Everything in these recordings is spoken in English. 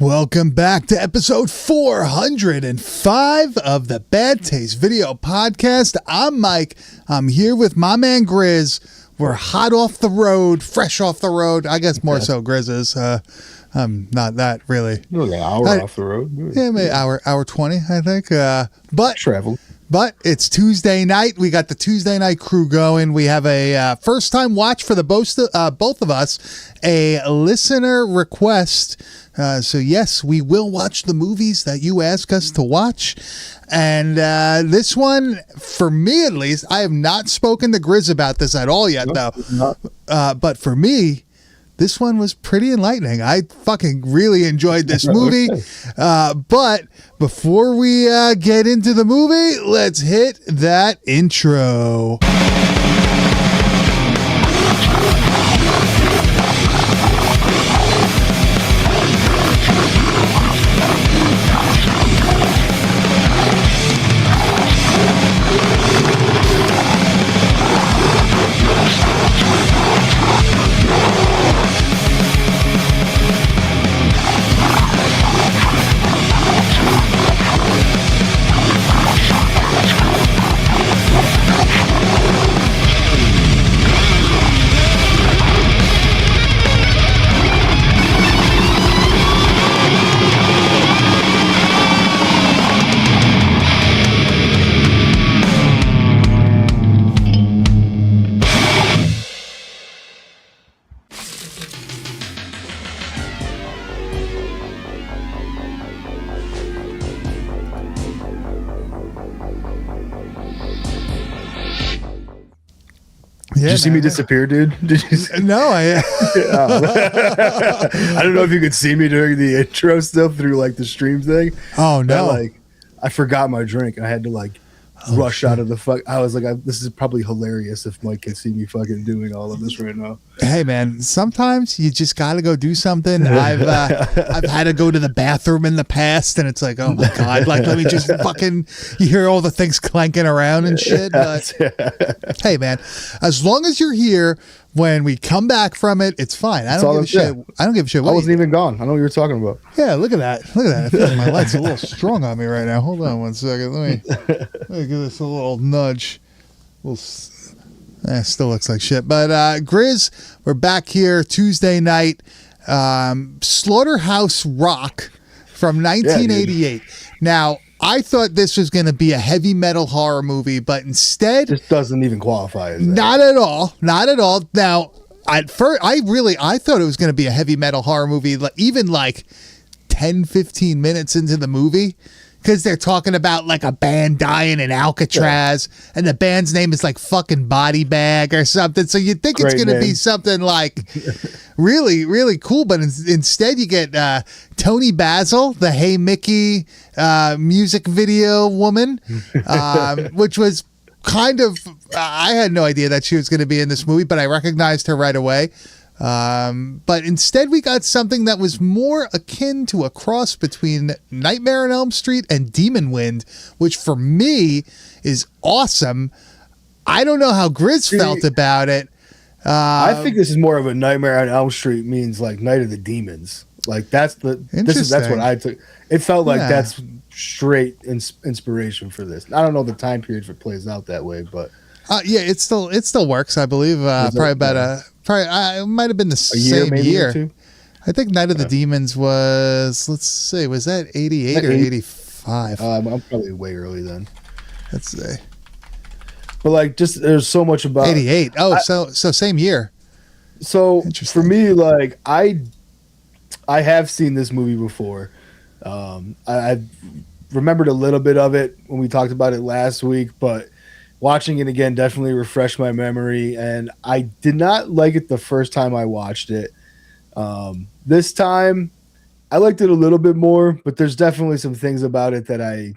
Welcome back to episode 405 of the Bad Taste Video Podcast. I'm Mike. I'm here with my man Grizz. We're hot off the road, fresh off the road. I guess more so Grizz is. I'm not that really. You're like an hour off the road. Yeah, maybe hour 20, I think. But travel. But it's Tuesday night. We got the Tuesday night crew going. We have a first-time watch for the both of us, a listener request. So, yes, we will watch the movies that you ask us to watch. And this one, for me at least, I have not spoken to Grizz about this at all yet, though. But for me, this one was pretty enlightening. I fucking really enjoyed this movie. But before we get into the movie, let's hit that intro. Did you see me disappear, dude? Did you see? No, I don't know if you could see me during the intro stuff through like the stream thing. Oh no! But, I forgot my drink. I had to rush out of the fuck. I was like, this is probably hilarious if Mike can see me fucking doing all of this right now. Hey man, sometimes you just gotta go do something. I've had to go to the bathroom in the past, and it's like, oh my god, let me just fucking. You hear all the things clanking around and shit. But hey man, as long as you're here when we come back from it, it's fine. I don't give a shit. I don't give a shit. I wasn't even gone. I know what you were talking about. Yeah, look at that. Look at that. I feel like my light's a little strong on me right now. Hold on one second. Let me give this a little nudge. Still looks like shit. But Grizz, we're back here Tuesday night. Slaughterhouse Rock from 1988. Now, I thought this was going to be a heavy metal horror movie, but instead, this doesn't even qualify as that. Not at all. Not at all. Now, at first, I thought it was going to be a heavy metal horror movie, even like 10, 15 minutes into the movie, because they're talking about like a band dying in Alcatraz, and the band's name is like fucking Body Bag or something. So you'd think it's going to be something like really, really cool, but instead you get Tony Basil, the Hey Mickey music video woman, which was kind of, I had no idea that she was going to be in this movie, but I recognized her right away. But instead we got something that was more akin to a cross between Nightmare on Elm Street and Demon Wind, which for me is awesome. I don't know how Grizz felt about it. I think this is more of a Nightmare on Elm Street means like Night of the Demons. Like that's what I took. It felt like that's straight inspiration for this. I don't know the time period if it plays out that way, but it still works. I believe it might have been the same year. I think Night of the Demons was, let's see, was that 88 or 85? I'm probably way early then. Let's see. But there's so much about 88. Oh, so same year. So for me, I have seen this movie before. I remembered a little bit of it when we talked about it last week, but watching it again definitely refreshed my memory, and I did not like it the first time I watched it. This time, I liked it a little bit more, but there's definitely some things about it that I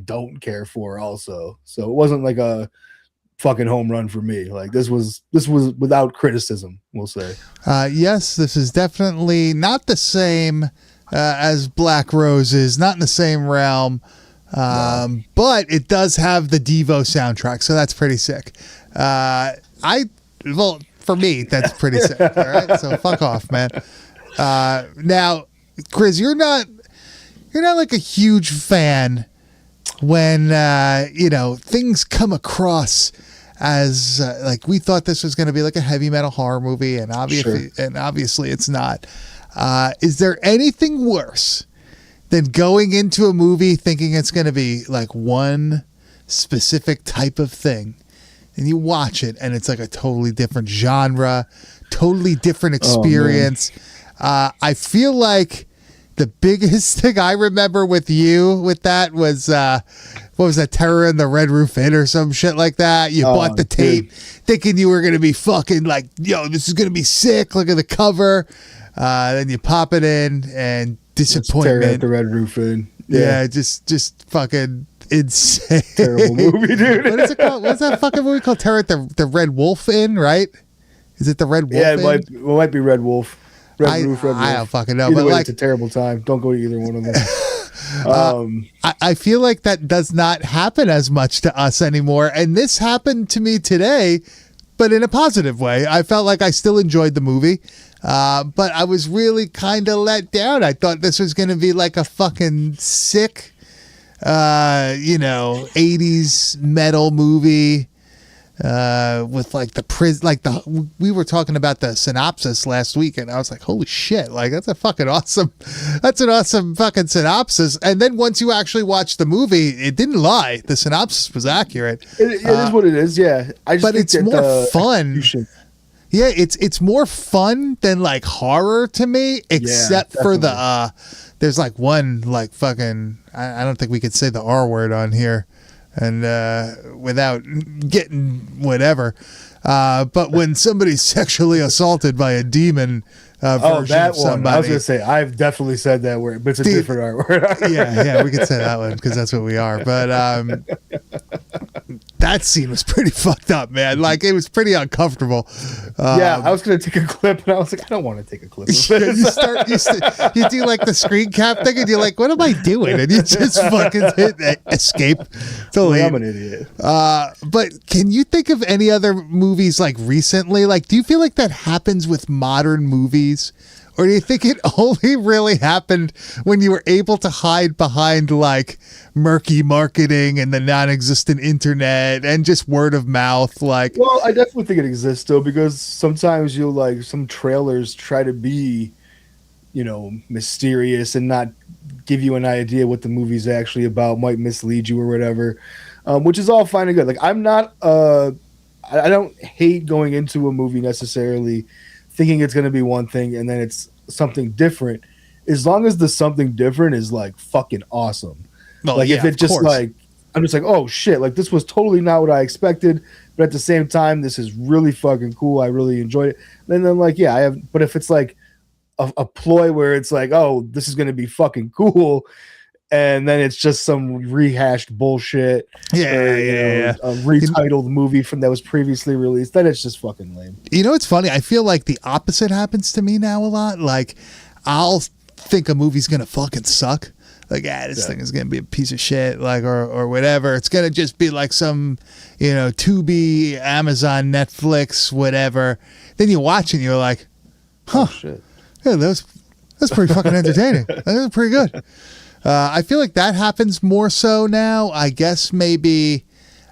don't care for also. So it wasn't like a fucking home run for me. Like this was without criticism, we'll say. Yes, this is definitely not the same as Black Roses, not in the same realm. But it does have the Devo soundtrack, so that's pretty sick. For me, that's pretty sick. All right, so fuck off, man. Now, Chris, you're not like a huge fan when things come across as like we thought this was going to be like a heavy metal horror movie, and obviously it's not. Is there anything worse than going into a movie thinking it's going to be like one specific type of thing, and you watch it and it's like a totally different genre, totally different experience? I feel like the biggest thing I remember with you with that was what was that, Terror in the Red Roof Inn or some shit like that? You bought the tape thinking you were gonna be fucking like, yo, this is gonna be sick. Look at the cover. Then you pop it in and disappointment. Terror at the Red Roof Inn. Yeah, just fucking insane. Terrible movie, dude. What is it called? What's that fucking movie called? Terror at the Red Wolf Inn, right? Is it the Red Wolf Inn? Yeah, it might be Red Wolf. Red Roof. I don't fucking know. Either but way, like, it's a terrible time. Don't go to either one of them. I feel like that does not happen as much to us anymore. And this happened to me today, but in a positive way. I felt like I still enjoyed the movie, but I was really kind of let down. I thought this was going to be like a fucking sick, 80s metal movie. With like we were talking about the synopsis last week, and I was like, holy shit, like that's an awesome fucking synopsis. And then once you actually watch the movie, it didn't lie. The synopsis was accurate. It is what it is. Yeah. But it's more fun. Yeah. It's more fun than like horror to me, except for there's like one like fucking, I don't think we could say the R word on here. And without getting whatever, but when somebody's sexually assaulted by a demon version of somebody, I was gonna say I've definitely said that word, but it's a different R word. yeah, we could say that one because that's what we are. But that scene was pretty fucked up, man. Like it was pretty uncomfortable. I was gonna take a clip, and I was like, I don't want to take a clip. Of this. you do like the screen cap thing, and you're like, what am I doing? And you just fucking hit escape. I'm an idiot. But can you think of any other movies like recently? Like, do you feel like that happens with modern movies? Or do you think it only really happened when you were able to hide behind like murky marketing and the non-existent internet and just word of mouth? Like, well, I definitely think it exists though, because sometimes you'll like some trailers try to be, mysterious and not give you an idea what the movie's actually about, might mislead you or whatever, which is all fine and good. Like I'm not, I don't hate going into a movie necessarily thinking it's going to be one thing and then it's something different, as long as the something different is like fucking awesome. Well, like if it just course. like, I'm just like, oh shit, like this was totally not what I expected, but at the same time, this is really fucking cool. I really enjoyed it. And then like, yeah, I have, but if it's like a ploy where it's like, oh, this is going to be fucking cool, and then it's just some rehashed bullshit. Yeah. A retitled movie that was previously released. Then it's just fucking lame. It's funny. I feel like the opposite happens to me now a lot. Like, I'll think a movie's gonna fucking suck. Like, this thing is gonna be a piece of shit. Like, or whatever. It's gonna just be like some, Tubi, Amazon, Netflix, whatever. Then you watch it and you're like, huh? Oh, shit. Yeah, that's pretty fucking entertaining. That was pretty good. I feel like that happens more so now. I guess maybe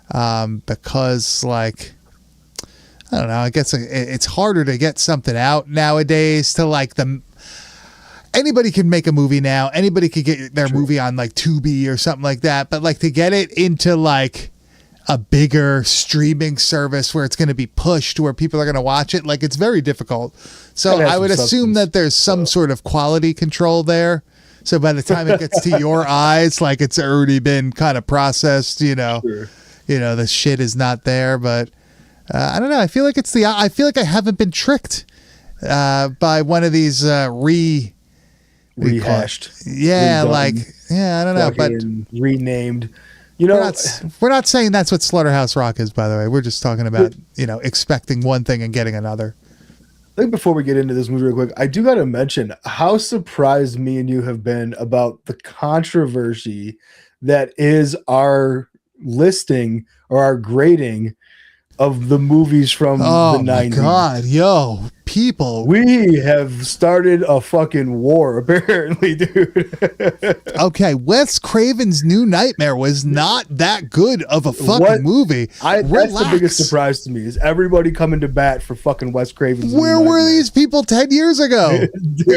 because, like, I don't know. I guess it's harder to get something out nowadays. To like anybody can make a movie now. Anybody could get their movie on like Tubi or something like that. But like to get it into like a bigger streaming service where it's going to be pushed, where people are going to watch it, like it's very difficult. So I would assume that there's some sort of quality control there. So by the time it gets to your eyes, like it's already been kind of processed, the shit is not there. But I don't know. I feel like I feel like I haven't been tricked by one of these rehashed. Yeah, redone, I don't know, but renamed. We're not saying that's what Slaughterhouse Rock is, by the way. We're just talking about expecting one thing and getting another. I think before we get into this movie real quick, I do got to mention how surprised me and you have been about the controversy that is our listing or our grading of the movies from the 90s. Oh my God, yo. people. We have started a fucking war, apparently, dude. Okay, Wes Craven's New Nightmare was not that good of a fucking movie. That's the biggest surprise to me, is everybody coming to bat for fucking Wes Craven's New Nightmare. Where were these people 10 years ago? Dude,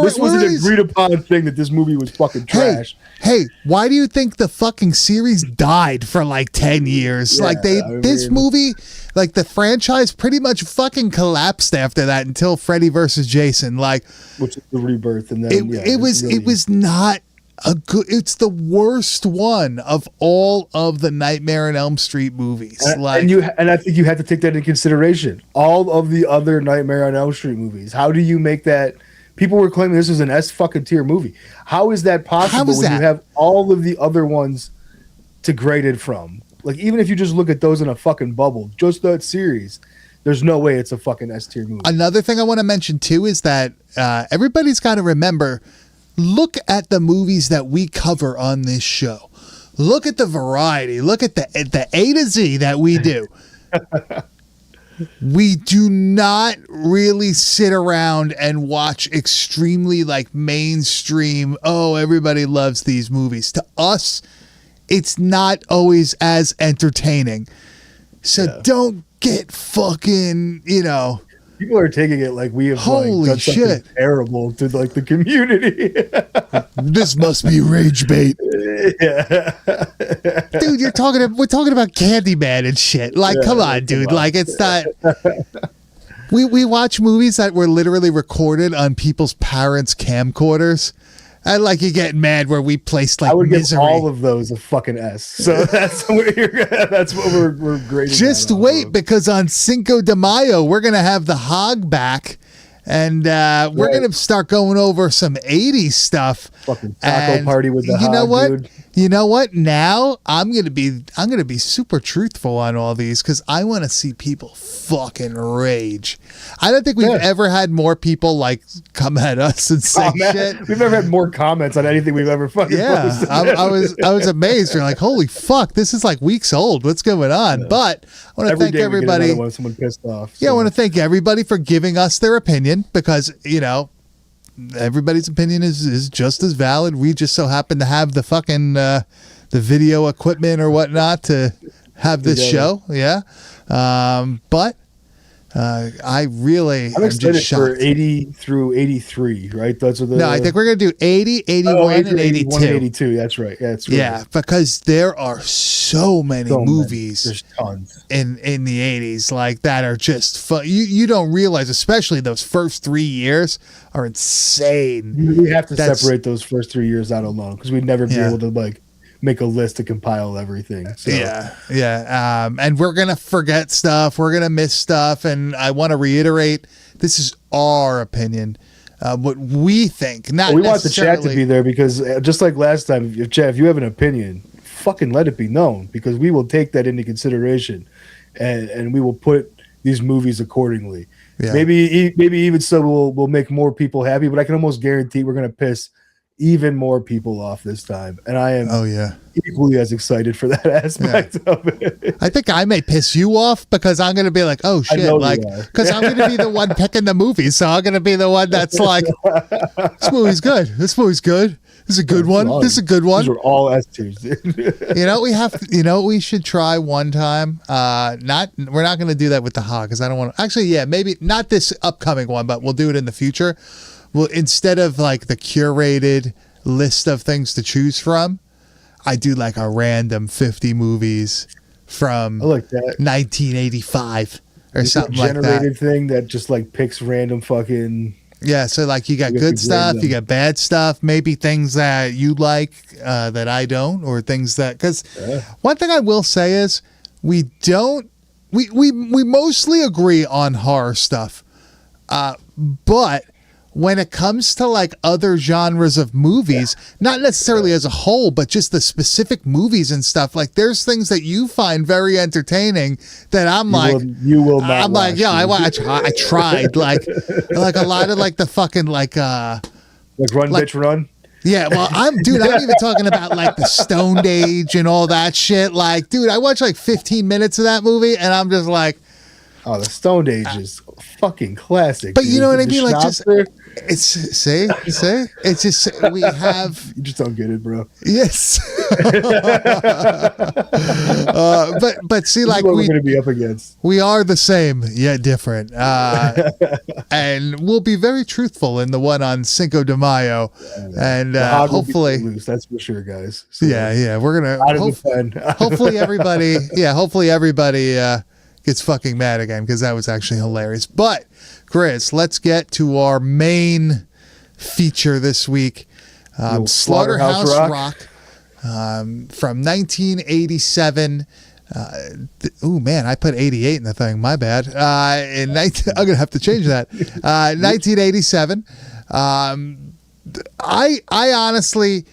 this was an agreed upon thing that this movie was fucking trash. Hey, why do you think the fucking series died for like 10 years? Yeah, this movie, like the franchise pretty much fucking collapsed after that until Freddy versus Jason. Like, which is the rebirth, and then it was not a good. It's the worst one of all of the Nightmare on Elm Street movies. And I think you have to take that into consideration. All of the other Nightmare on Elm Street movies. How do you make that? People were claiming this was an S fucking tier movie. How is that possible when you have all of the other ones to grade it from? Like, even if you just look at those in a fucking bubble, just that series, there's no way it's a fucking S tier movie. Another thing I want to mention too is that everybody's got to remember, look at the movies that we cover on this show. Look at the variety. Look at the A to Z that we do. We do not really sit around and watch extremely like mainstream, oh, everybody loves these movies. To us, it's not always as entertaining. So don't get fucking, people are taking it like we have holy done something shit terrible to like the community. This must be rage bait. Yeah. Dude, we're talking about Candyman and shit. Like, come on, dude. Like, it's not. We watch movies that were literally recorded on people's parents' camcorders. And like, you get mad where we placed like I would Misery. give all of those a fucking S. So that's what we're grading. Just wait, because on Cinco de Mayo we're gonna have the Hog back, and we're gonna start going over some '80s stuff. Fucking taco party with the Hog, you know what? Dude. You know what? Now I'm gonna be super truthful on all these because I want to see people fucking rage. I don't think we've ever had more people like come at us and say shit. We've never had more comments on anything we've ever fucking posted. I was amazed. You're like, holy fuck, this is like weeks old. What's going on? But I want to thank everybody. When someone pissed off. Yeah, I want to thank everybody for giving us their opinion because everybody's opinion is just as valid. We just so happen to have the fucking the video equipment or whatnot to have this show. Yeah. But I really I'm excited just for 80 through 83, right? Those are the. No, I think we're going to do 80, 81, and 82. 82, that's right. Yeah, yeah, because there are so many movies. There's tons in the 80s like that are just fun. You don't realize, especially those first 3 years are insane. We have to separate those first 3 years out alone because we'd never be able to like make a list to compile everything. So. Yeah. And we're gonna forget stuff. We're gonna miss stuff. And I want to reiterate, this is our opinion. What we think. Not we want the chat to be there because just like last time, if you have an opinion, fucking let it be known because we will take that into consideration, and we will put these movies accordingly. Yeah. Maybe even so we'll make more people happy, but I can almost guarantee we're gonna piss even more people off this time, and I am equally as excited for that aspect of it. I think I may piss you off because I'm going to be like, oh shit, like because I'm going to be the one picking the movie, so I'm going to be the one that's like, this movie's good. This movie's good. This is a good one. This is a good one. These are all S tiers. We have. We should try one time. We're not going to do that with the Hog because I don't want to. Actually, yeah, maybe not this upcoming one, but we'll do it in the future. Well, instead of like the curated list of things to choose from, I do like a random 50 movies from 1985 or something like that. Generated thing that just like picks random fucking. Yeah, so like you got good stuff, you got bad stuff, maybe things that you like that I don't, or things that because one thing I will say is we mostly agree on horror stuff, but when it comes to like other genres of movies, not necessarily as a whole, but just the specific movies and stuff, like there's things that you find very entertaining that I'm you will not. I'm like, yeah, I tried like a lot of like the fucking like Run Bitch Run. Yeah, well, I'm even talking about like the Stoned Age and all that shit. Like, dude, I watched like 15 minutes of that movie and I'm just like, Oh, the Stone Age is fucking classic. But dude. you know what I The mean? Like, just Schnapper, it's say it's just we have you just don't get it, bro. yes. But see, This is like what we're gonna be up against. we are the same yet different, and we'll be very truthful in the one on Cinco de Mayo, and The hog will be hopefully, loose, that's for sure, guys. So, yeah, we're gonna out of the pen. hopefully everybody gets fucking mad again because that was actually hilarious. But Chris, let's get to our main feature this week. Slaughterhouse Rock, from 1987. Oh man, I put 88 in the thing. My bad. I'm gonna have to change that. 1987. I honestly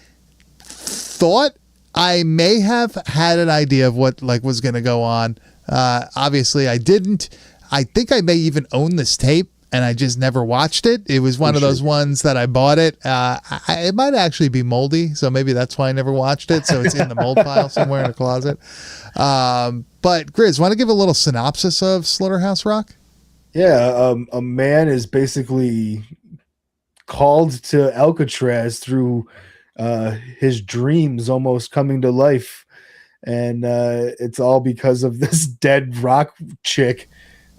thought I may have had an idea of what like was gonna go on. Obviously, I didn't. I think I may even own this tape, and I just never watched it. It was one of those ones that I bought it. It might actually be moldy, so maybe that's why I never watched it. So it's in the mold pile somewhere in a closet. But Grizz, want to give a little synopsis of Slaughterhouse Rock? Yeah, a man is basically called to Alcatraz through his dreams almost coming to life. And it's all because of this dead rock chick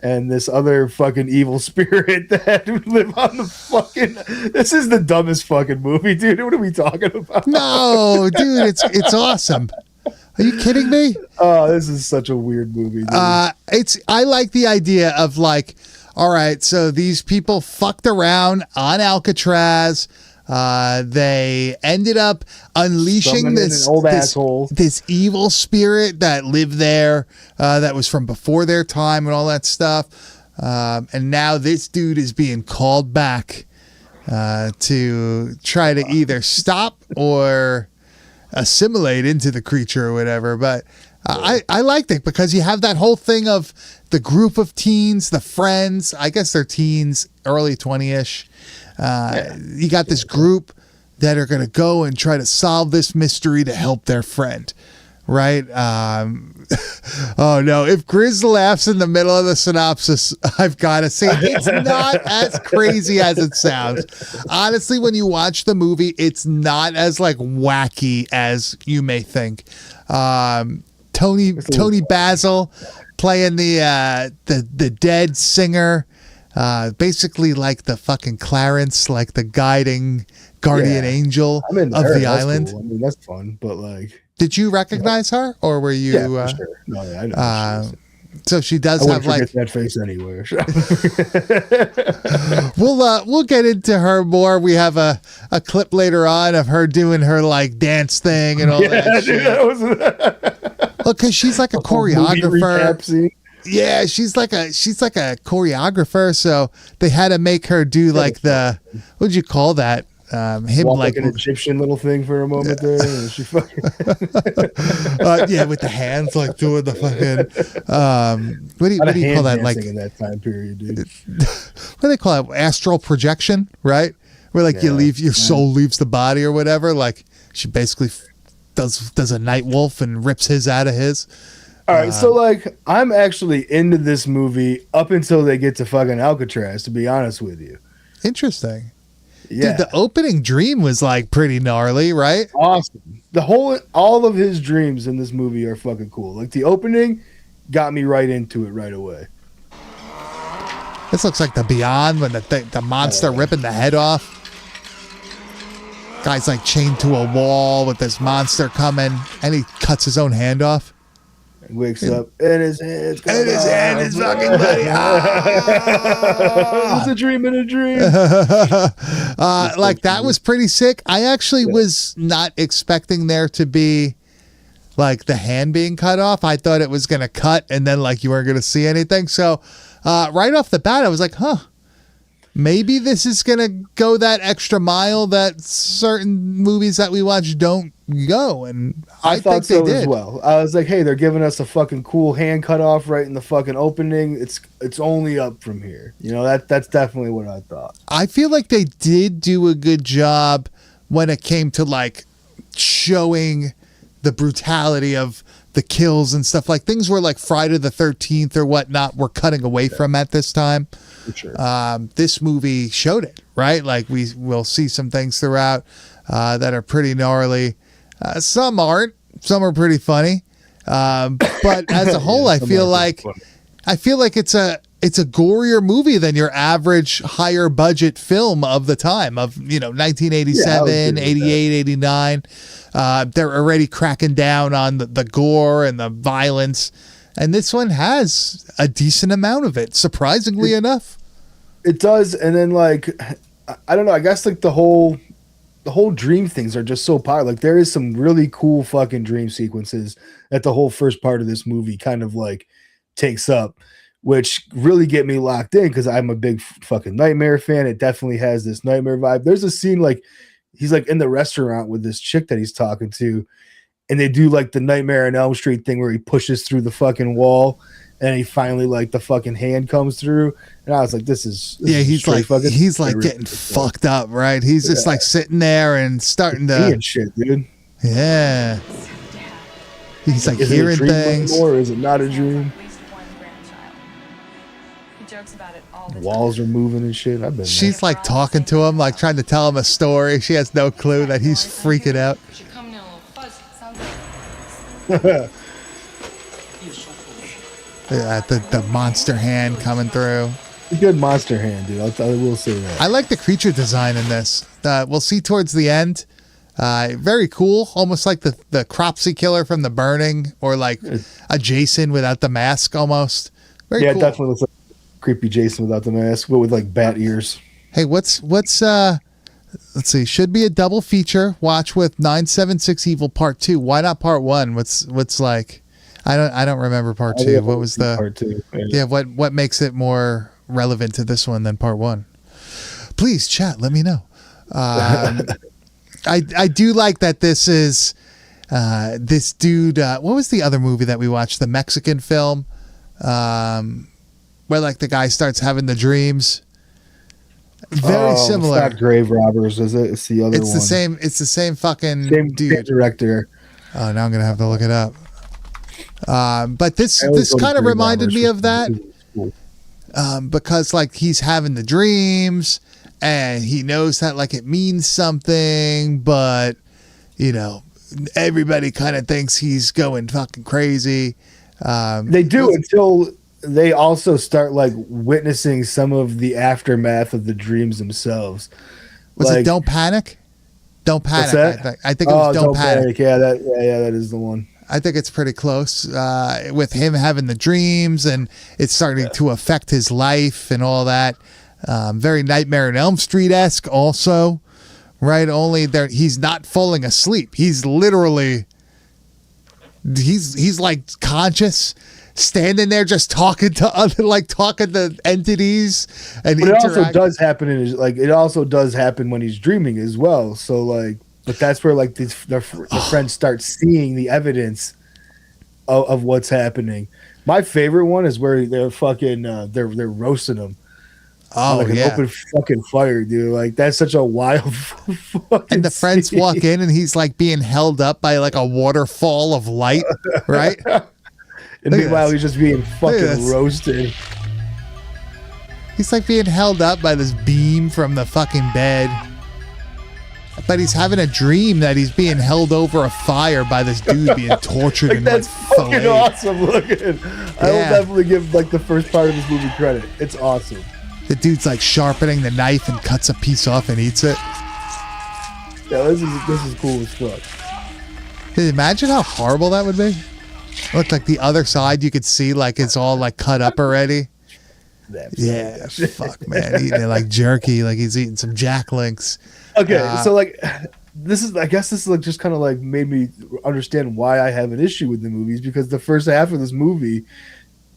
and this other fucking evil spirit that live on the fucking. This is the dumbest fucking movie, dude. What are we talking about? No, dude, it's awesome. Are you kidding me? Oh, this is such a weird movie, dude. I like the idea of like, all right, so these people fucked around on Alcatraz. They ended up unleashing this evil spirit that lived there, that was from before their time and all that stuff. And now this dude is being called back to try to either stop or assimilate into the creature or whatever. But I liked it because you have that whole thing of the group of teens, the friends. I guess they're teens, early 20-ish. You got this group that are going to go and try to solve this mystery to help their friend, right? Oh no, if Grizz laughs in the middle of the synopsis, I've got to say it's not as crazy as it sounds. Honestly, when you watch the movie, it's not as like wacky as you may think. Tony Basil playing the dead singer. Basically like the fucking Clarence, like the guardian angel of the island. Cool. I mean, that's fun, but like, did you recognize her, or were you? Yeah, for sure. No, yeah, I know. So she does have like that face anywhere. We'll get into her more. We have a clip later on of her doing her like dance thing and all that shit. Well, because she's like a choreographer. Yeah, she's like a choreographer, so they had to make her do like the what'd you call that? Him walk like an Egyptian little thing for a moment there. And she fucking yeah, with the hands like doing the fucking what do you call that? Like in that time period, dude. What do they call it? Astral projection, right? Where like you leave your soul leaves the body or whatever. Like she basically does a night wolf and rips his out of his. All right, so like I'm actually into this movie up until they get to fucking Alcatraz, to be honest with you. Interesting. Yeah. Dude, the opening dream was like pretty gnarly, right? Awesome. All of his dreams in this movie are fucking cool. Like the opening got me right into it right away. This looks like the Beyond when the monster ripping the head off. Guy's like chained to a wall with this monster coming, and he cuts his own hand off. Wakes up and his hand is fucking bloody. It's a dream in a dream. Like that was pretty sick. I actually was not expecting there to be like the hand being cut off. I thought it was gonna cut and then like you weren't gonna see anything. So right off the bat, I was like, maybe this is gonna go that extra mile that certain movies that we watch don't go, and I thought think so they did as well. I was like, hey, they're giving us a fucking cool hand cut off right in the fucking opening. It's only up from here. You know, that's definitely what I thought. I feel like they did do a good job when it came to like showing the brutality of the kills and stuff, like things were like Friday the 13th or whatnot, we're cutting away from at this time. For sure. This movie showed it, right? Like we will see some things throughout that are pretty gnarly. Some aren't. Some are pretty funny. But as a whole, I feel like it's a gorier movie than your average higher budget film of the time of, 1987, 88, 89. They're already cracking down on the gore and the violence. And this one has a decent amount of it, surprisingly enough. It does. And then like, I don't know, I guess like the whole dream things are just so powerful. Like there is some really cool fucking dream sequences that the whole first part of this movie kind of like takes up, which really get me locked in because I'm a big fucking Nightmare fan. It definitely has this Nightmare vibe. There's a scene like he's like in the restaurant with this chick that he's talking to, and they do like the Nightmare on Elm Street thing where he pushes through the fucking wall and he finally like the fucking hand comes through. And I was like, he's like getting fucked up, right? He's just like sitting there and starting to shit, dude. Yeah. He's like hearing things. Or is it not a dream? Walls are moving and shit. She's like talking to him, like trying to tell him a story. She has no clue that he's freaking out. Yeah, the monster hand coming through. A good monster hand, dude. I will say that. I like the creature design in this. We'll see towards the end. Very cool, almost like the Cropsey killer from The Burning, or like a Jason without the mask, almost. Very cool. It definitely looks like creepy Jason without the mask, but with like bat ears. Hey, let's see, should be a double feature. Watch with 976 Evil Part 2. Why not Part 1? What's like? I don't remember Part 2. What was the Part 2? Yeah, what makes it more relevant to this one than Part 1? Please chat, let me know. I do like that this is this dude. What was the other movie that we watched? The Mexican film, where like the guy starts having the dreams. Very similar. It's not Grave Robbers, is it? It's the other one. It's the same fucking dude. Same director. Oh, now I'm gonna have to look it up. But this kind of reminded me of that, because like he's having the dreams. And he knows that like it means something, but everybody kind of thinks he's going fucking crazy. They do until they also start like witnessing some of the aftermath of the dreams themselves. Was it Don't Panic? Don't Panic. I think it was Don't Panic. Yeah, that is the one. I think it's pretty close with him having the dreams and it's starting to affect his life and all that. Very Nightmare on Elm Street-esque also, right? Only there he's not falling asleep. He's literally he's like conscious, standing there just talking to entities. And but it also does happen it also does happen when he's dreaming as well. So like, but that's where like the friends start seeing the evidence of what's happening. My favorite one is where they're fucking they're roasting him. Oh, like an open fucking fire, dude. Like that's such a wild fucking and the friends scene. walk in and he's like being held up by like a waterfall of light, right? And meanwhile he's just being fucking roasted. He's like being held up by this beam from the fucking bed. But he's having a dream that he's being held over a fire by this dude being tortured. Like and that's like fucking awesome looking. I will definitely give like the first part of this movie credit. It's awesome. The dude's like sharpening the knife and cuts a piece off and eats it. Yeah, this is cool as fuck. Dude, imagine how horrible that would be. Look, like the other side, you could see like it's all like cut up already. Yeah, fuck, man, eating it like jerky, like he's eating some Jack Links. Okay, so like I guess this is like just kind of like made me understand why I have an issue with the movies, because the first half of this movie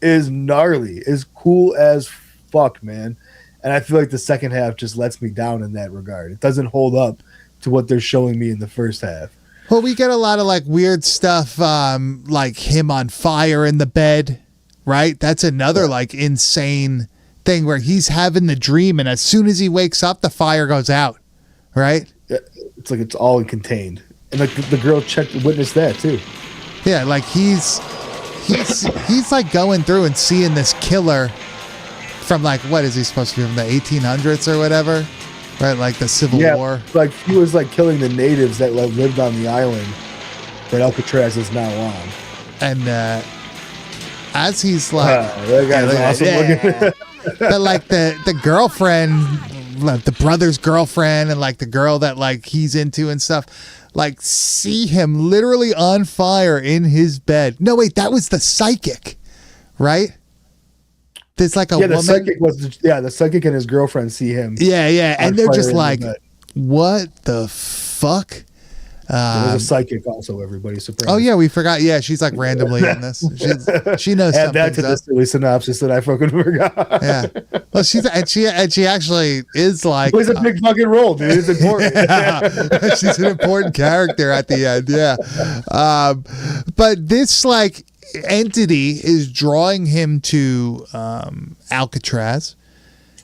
is gnarly, is cool as fuck, man. And I feel like the second half just lets me down in that regard. It doesn't hold up to what they're showing me in the first half. Well, we get a lot of like weird stuff, like him on fire in the bed, right? That's another like insane thing where he's having the dream, and as soon as he wakes up, the fire goes out, right? It's like it's all contained. And like the girl witnessed that too. Yeah, like he's like going through and seeing this killer from like, what is he supposed to be, from the 1800s or whatever, right? Like the Civil War. Like he was like killing the natives that like, lived on the island that Alcatraz is now on. And as he's like, that guy's awesome looking. but like the girlfriend, like the brother's girlfriend, and like the girl that like he's into and stuff, like see him literally on fire in his bed. No, wait, that was the psychic, right? There's like a woman. The psychic and his girlfriend see him. Yeah, and they're just like, what the fuck? There's a psychic also, everybody's surprised. Oh yeah, we forgot. Yeah, she's like randomly in this. She knows something. Add that to the silly synopsis that I fucking forgot. Yeah. Well, she actually is like, plays a big fucking role, dude. It's important. Yeah. She's an important character at the end. Yeah. But this like entity is drawing him to Alcatraz.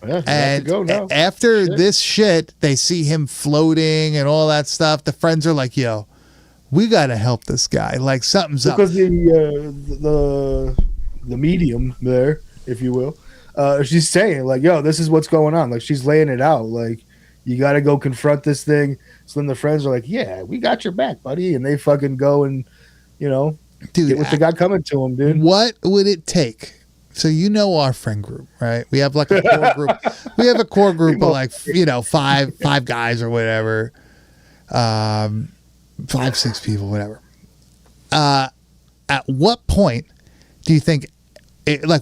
Yeah, and after this shit, they see him floating and all that stuff. The friends are like, yo, we got to help this guy. Like something's up. Because the medium there, if you will, she's saying like, yo, this is what's going on. Like she's laying it out. Like you got to go confront this thing. So then the friends are like, yeah, we got your back, buddy. And they fucking go and, dude, get what they got coming to them, dude. What would it take? So you know our friend group, right? We have like a core group. We have a core group of like, five guys or whatever. 5-6 people, whatever. At what point do you think,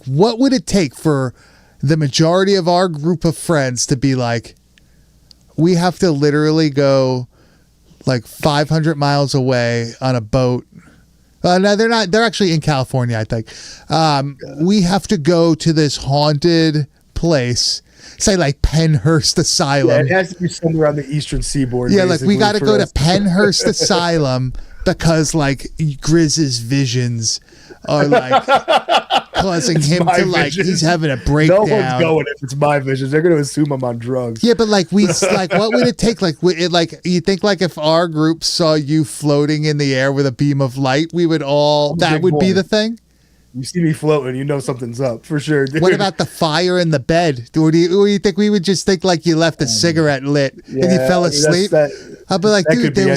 what would it take for the majority of our group of friends to be like, we have to literally go like 500 miles away on a boat? No, they're not. They're actually in California, I think. We have to go to this haunted place, say like Pennhurst Asylum. Yeah, it has to be somewhere on the eastern seaboard. Yeah, like we got to go to Pennhurst Asylum because like Grizz's visions are like causing him to like he's having a breakdown. No one's going if it's my visions. They're going to assume I'm on drugs. Yeah, but like what would it take? Like you think like if our group saw you floating in the air with a beam of light, we would that would be the thing. You see me floating, you know something's up for sure. Dude. What about the fire in the bed? Or do you think we would just think like you left a cigarette lit and you fell asleep? I'd be like, dude, there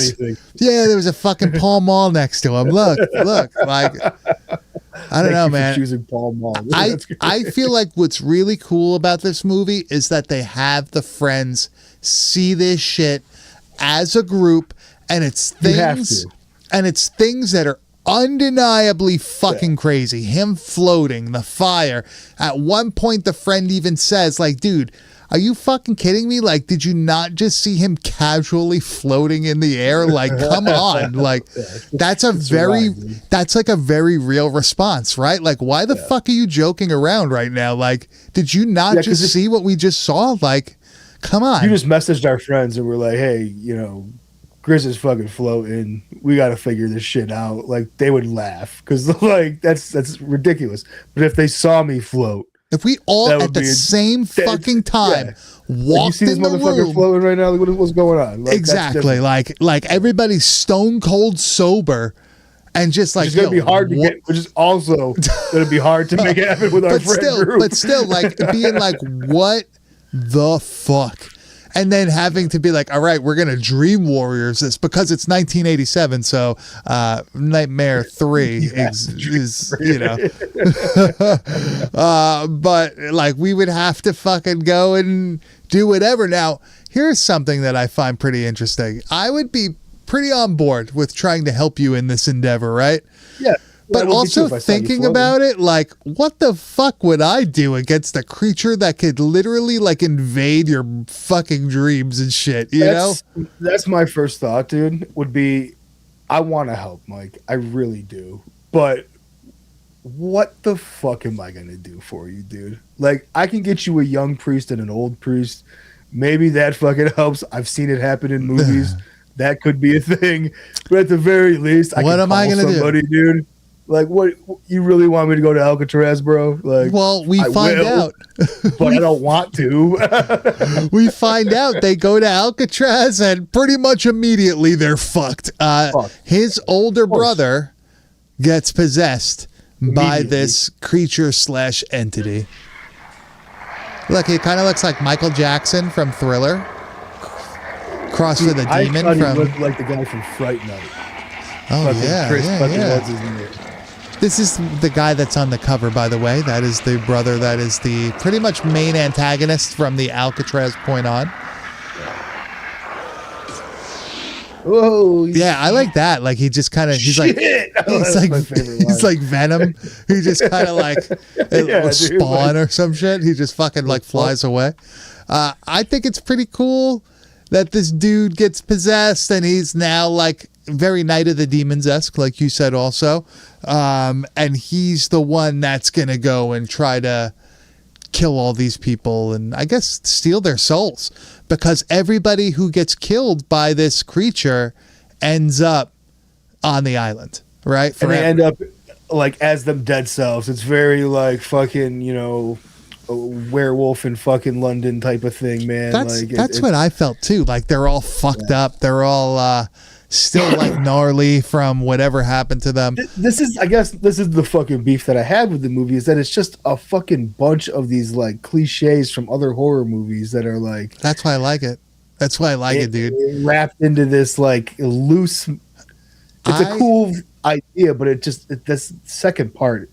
was a fucking Pall Mall next to him. Look, like, I don't know, man. Choosing Pall Mall. I feel like what's really cool about this movie is that they have the friends see this shit as a group, and it's things that are undeniably fucking crazy. Him floating, the fire. At one point, the friend even says, like, dude, are you fucking kidding me? Like, did you not just see him casually floating in the air? Like, come on. Like, that's like a very real response, right? Like, why the fuck are you joking around right now? Like, did you not just see what we just saw? Like, come on. You just messaged our friends and we're like, hey, Grizz is fucking floating. We got to figure this shit out. Like, they would laugh because like that's ridiculous. But if they saw me float, if we all at the same fucking time walked in the room, floating right now, like, what's going on? Like, exactly, like everybody's stone cold sober, and just like it's gonna be hard to get, which is also gonna be hard to make it happen with our friend group. But still, like being like, what the fuck? And then having to be like, all right, we're going to Dream Warriors this because it's 1987. So Nightmare 3 is but like we would have to fucking go and do whatever. Now, here's something that I find pretty interesting. I would be pretty on board with trying to help you in this endeavor, right? Yeah. But also thinking about it, like, what the fuck would I do against a creature that could literally, like, invade your fucking dreams and shit, you know? That's my first thought, dude, would be, I want to help, Mike. I really do. But what the fuck am I going to do for you, dude? Like, I can get you a young priest and an old priest. Maybe that fucking helps. I've seen it happen in movies. That could be a thing. But at the very least, what am I going to do? Dude. Like, what, you really want me to go to Alcatraz, bro? Like, well, we find out, but I don't want to. We find out they go to Alcatraz, and pretty much immediately they're fucked. His older brother gets possessed by this creature / entity. Look, he kind of looks like Michael Jackson from Thriller, crossed with a demon I thought from. He looked like the guy from Fright Night. Oh yeah, What's his name? This is the guy that's on the cover, by the way. That is the brother. That is the pretty much main antagonist from the Alcatraz point on. Whoa! Yeah, I like that. Like he just kind of he's like Venom. He just kind of like Spawn or some shit. He just fucking like flies away. I think it's pretty cool that this dude gets possessed and he's now like very Night of the Demons-esque, like you said also. And he's the one that's gonna go and try to kill all these people and I guess steal their souls, because everybody who gets killed by this creature ends up on the island, right? And they end up like as them dead selves. It's very like fucking, a werewolf in fucking London type of thing, man. That's what I felt too. Like they're all fucked up. They're all still like gnarly from whatever happened to them. This is the fucking beef that I had with the movie, is that it's just a fucking bunch of these like cliches from other horror movies that are like. That's why I like it. That's why I like it, dude. Wrapped into this like loose. It's a cool idea, but this second part,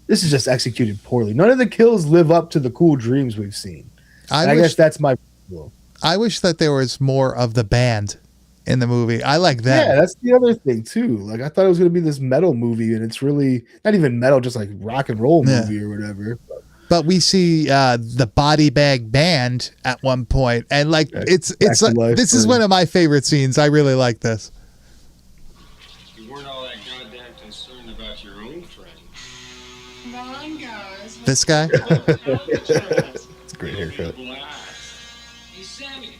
this is just executed poorly. None of the kills live up to the cool dreams we've seen. I guess that's my problem. I wish that there was more of the band in the movie. I like that. Yeah, that's the other thing too. Like I thought it was going to be this metal movie, and it's really not even metal, just like rock and roll movie or whatever. But we see the Body Bag Band at one point, and like it's like this is one of my favorite scenes. I really like this. You weren't all that goddamn concerned about your own friend. Come on, guys. This guy. It's a great haircut. Hey, Sammy,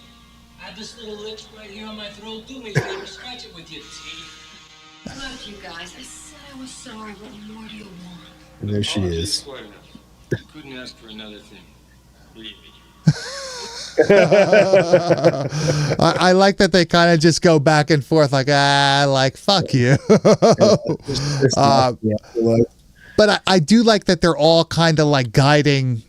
I have this little itch right here on my throat. Do me a favor, scratch it with your teeth. Look, you guys, I said I was sorry. What more do you want? And there she is. Couldn't ask for another thing. Really. I like that they kind of just go back and forth like fuck you. But I do like that they're all kind of like guiding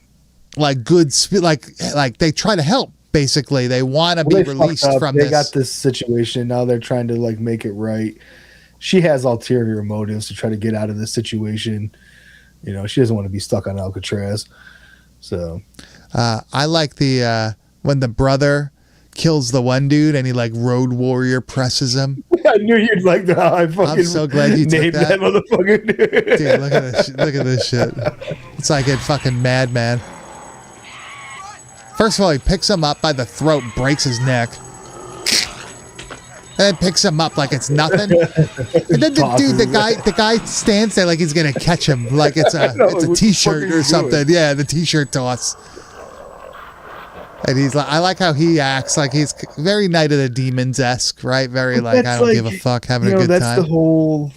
like good like they try to help. Basically, they want to be released from this. They got this situation. Now they're trying to like make it right. She has ulterior motives to try to get out of this situation. She doesn't want to be stuck on Alcatraz. So I like the when the brother kills the one dude and he like road warrior presses him. I knew you'd like that. I'm so glad you named took that motherfucker. Dude, look at this. Look at this shit. It's like a fucking madman. First of all, he picks him up by the throat, breaks his neck, and then picks him up like it's nothing. And then the guy stands there like he's gonna catch him, like it's a t-shirt or something. Yeah, the t-shirt toss. And he's like, I like how he acts, like he's very Night of the Demons-esque, right? Very like I don't give a fuck, having a good that's time. The whole.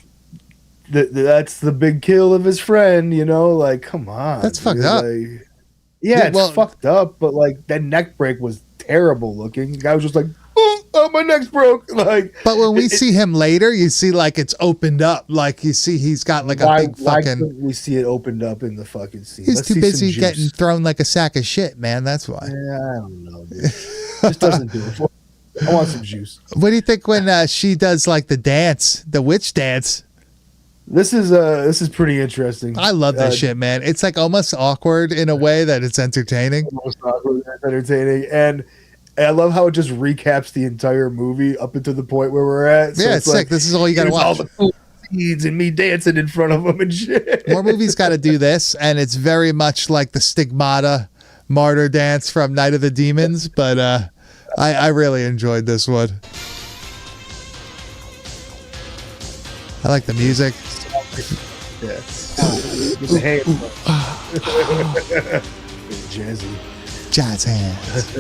That's the big kill of his friend. Like, come on. That's fucked up. Like, yeah, it's fucked up, but like that neck break was terrible looking. The guy was just like, oh, my neck's broke. Like, but when we see him later, you see like it's opened up. Like you see he's got like a big fucking. Why couldn't we see it opened up in the fucking scene? He's too busy getting thrown like a sack of shit, man. That's why. Yeah, I don't know, dude. Just doesn't do it. I want some juice. What do you think when she does like the dance, the witch dance? This is pretty interesting. I love this shit, man. It's like almost awkward in a way that it's entertaining. Almost awkward, entertaining, and I love how it just recaps the entire movie up until the point where we're at. So it's sick. Like, this is all you gotta watch. All the cool scenes and me dancing in front of them and shit. More movies got to do this, and it's very much like the Stigmata martyr dance from Night of the Demons. But I really enjoyed this one. I like the music. Yeah. With the hand. Jazzy. Jazz hands.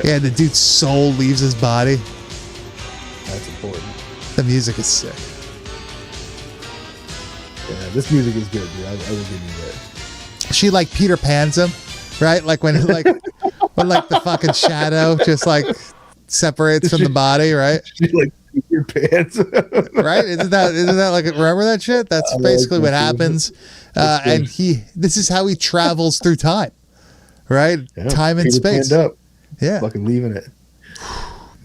Yeah, the dude's soul leaves his body. That's important. The music is sick. Yeah, this music is good, dude. I will give you that. She like Peter Pans him, right? Like when when like the fucking shadow just like separates from the body, right? She like your pants. Right? Isn't that like, remember that shit? That's basically what happens. And this is how he travels through time, right? Yeah, time and Peter space. Panned up. Yeah. Fucking leaving it.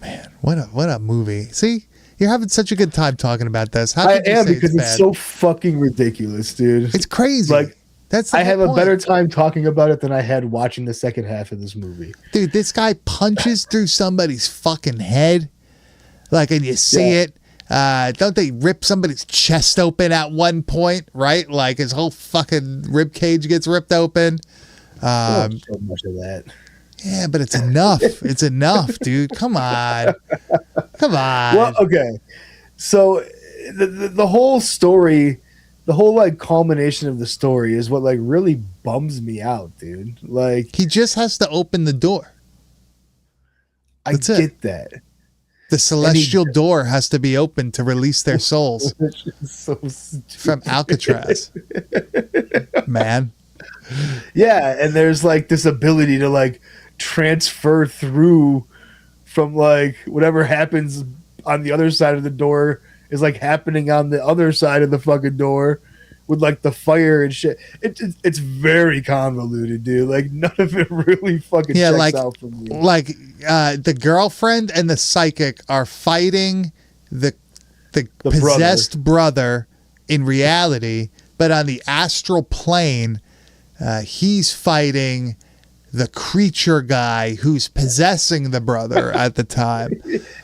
Man, what a movie. See, you're having such a good time talking about this. How I could you am say because it's it's bad? so fucking ridiculous, dude. It's crazy. Like, that's the I have whole a point. better time talking about it than I had watching the second half of this movie. Dude, this guy punches through somebody's fucking head. Like, and you see it. Don't they rip somebody's chest open at one point, right? Like his whole fucking rib cage gets ripped open. So much of that. Yeah, but it's enough. It's enough, dude. Come on. Come on. Well, okay. So the whole story, the whole like culmination of the story is what like really bums me out, dude. Like, he just has to open the door. That's I it. get that. The celestial door has to be open to release their souls So stupid. from Alcatraz. Man. Yeah, and there's like this ability to like transfer through from like whatever happens on the other side of the door is like happening on the other side of the fucking door with like the fire and shit. It's very convoluted, dude. Like none of it really fucking checks out for me. Like the girlfriend and the psychic are fighting the possessed brother in reality, but on the astral plane, he's fighting the creature guy who's possessing the brother at the time.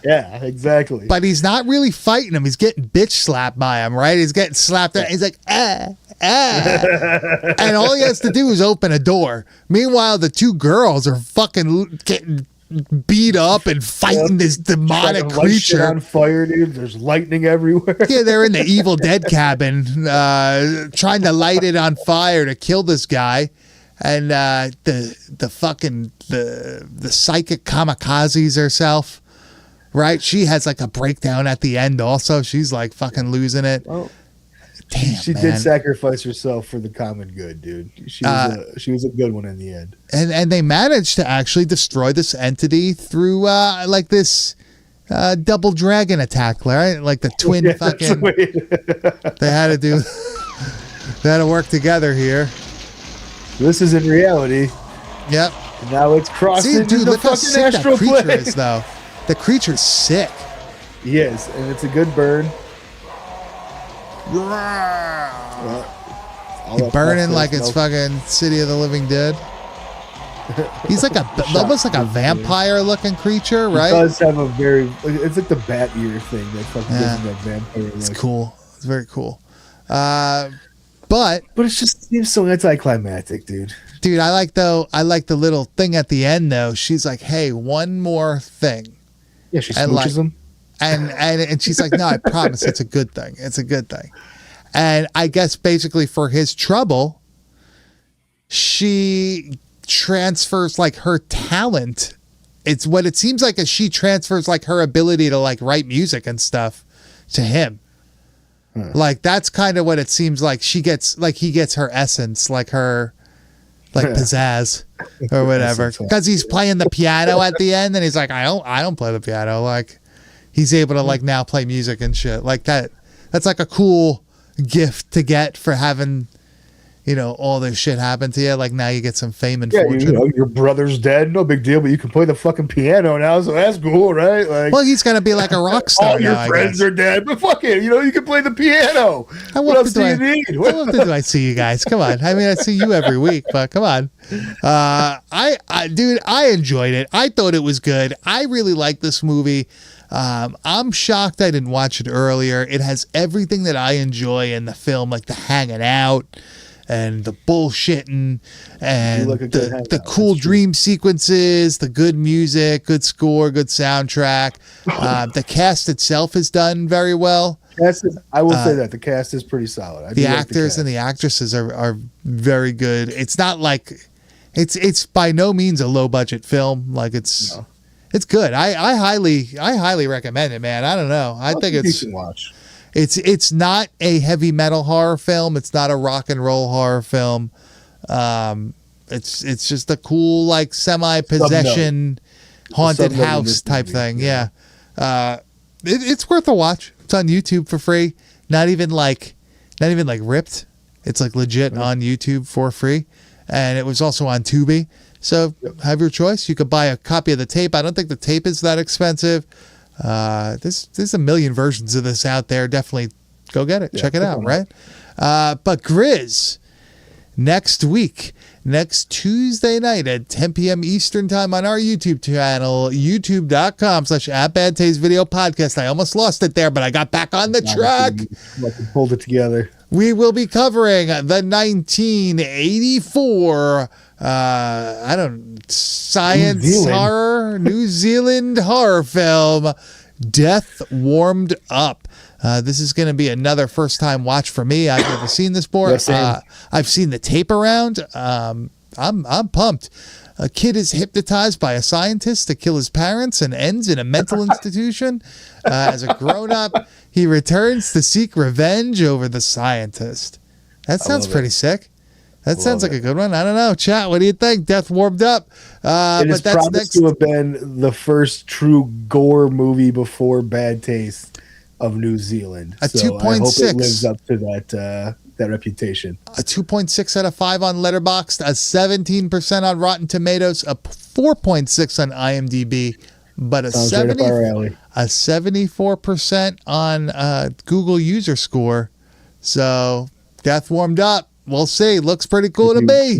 Yeah, exactly. But he's not really fighting him. He's getting bitch slapped by him, right? He's getting slapped. He's like, and all he has to do is open a door. Meanwhile, the two girls are fucking getting beat up and fighting this demonic Light shit creature on fire, dude. There's lightning everywhere. Yeah, they're in the Evil Dead cabin trying to light it on fire to kill this guy. And the psychic kamikazes herself, right? She has like a breakdown at the end also. She's like fucking losing it. Well, damn, she man. did sacrifice herself for the common good, dude. She was a good one in the end. And they managed to actually destroy this entity through like this double dragon attack, right? Like the twin fucking. They had to do. They had to work together here. This is in reality. Yep. And now it's crossing into the look how fucking sick that astral creature plane. is, though. The creature's sick. He is, and it's a good burn. He's burning like it's fucking City of the Living Dead. He's like almost like a vampire-looking creature, right? He does have a very. It's like the bat ear thing that fucking gives him that vampire look. It's cool. It's very cool. But it just seems so anticlimactic, dude. Dude, I like the little thing at the end though. She's like, "Hey, one more thing." Yeah, she smooches him. And she's like, "No, I promise it's a good thing. It's a good thing." And I guess basically for his trouble, she transfers like her talent. It's what it seems like, is she transfers like her ability to like write music and stuff to him. Like that's kind of what it seems like. She gets like he gets her essence, like her like pizzazz or whatever, because he's playing the piano at the end, and he's like, I don't play the piano. Like he's able to like now play music and shit like that. That's like a cool gift to get for having, you know, all this shit happen to you. Like now you get some fame and fortune. You know, your brother's dead, no big deal, but you can play the fucking piano now, so that's cool, right? Like, well, he's gonna be like a rock star. all your now, friends are dead, but fuck it, you know, you can play the piano. What else do you need? How often do I see you guys? Come on. I mean, I see you every week, but come on. Dude, I enjoyed it. I thought it was good. I really like this movie. I'm shocked I didn't watch it earlier. It has everything that I enjoy in the film, like the hanging out and the bullshitting and the cool dream sequences, the good music, good score, good soundtrack. The cast itself is done very well. I will say that the cast is pretty solid. The actors and the actresses are very good. It's not like it's by no means a low budget film. Like it's good. I highly recommend it, man. I don't know. I think it's decent watch. It's not a heavy metal horror film. It's not a rock and roll horror film. It's just a cool like semi-possession haunted house type thing. Yeah. it's worth a watch. It's on YouTube for free. Not even like ripped. It's like legit on YouTube for free. And it was also on Tubi. So have your choice. You could buy a copy of the tape. I don't think the tape is that expensive. There's a million versions of this out there. Definitely go get it. Check it out, right? But Grizz, next week, next Tuesday night at 10 p.m. Eastern time on our YouTube channel, youtube.com/@badtastevideopodcast. I almost lost it there, but I got back on the track. Pulled it together. We will be covering the 1984 science horror, New Zealand horror film, Death Warmed Up. This is going to be another first-time watch for me. I've never seen this before. I've seen the tape around. I'm pumped. A kid is hypnotized by a scientist to kill his parents and ends in a mental institution. As a grown-up, he returns to seek revenge over the scientist. That sounds pretty sick. That sounds like a good one. I don't know. Chat, what do you think? Death Warmed Up. It is promised to have been the first true gore movie before Bad Taste of New Zealand. A 2.6. I hope it lives up to that reputation. A 2.6 out of 5 on Letterboxd, a 17% on Rotten Tomatoes, a 4.6 on IMDb, but a 74% on Google user score. So Death Warmed Up. We'll see. Looks pretty cool to me.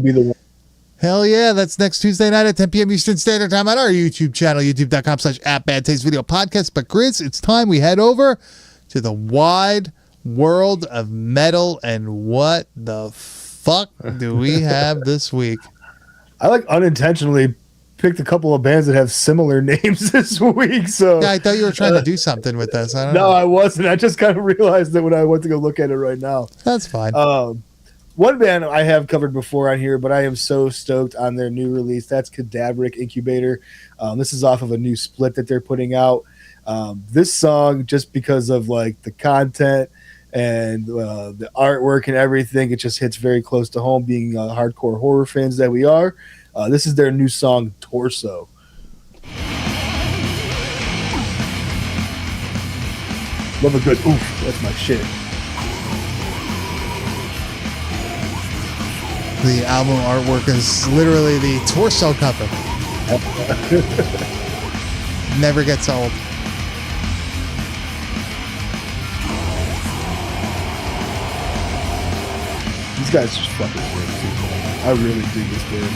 Hell yeah. That's next Tuesday night at 10 p.m. Eastern Standard Time on our YouTube channel, youtube.com/@badtastevideopodcast. But Grizz, it's time we head over to the wide world of metal. And what the fuck do we have this week? I unintentionally picked a couple of bands that have similar names this week. So yeah, I thought you were trying to do something with this. I don't know. I wasn't. I just kind of realized that when I went to go look at it right now. That's fine. One band I have covered before on here, but I am so stoked on their new release. That's Cadaveric Incubator. This is off of a new split that they're putting out. This song, just because of the content and the artwork and everything, it just hits very close to home, being hardcore horror fans that we are. This is their new song, Torso. Love a good oof. That's my shit. The album artwork is literally the torso cover. Never gets old. These guys just fucking great too, man. I really dig this band.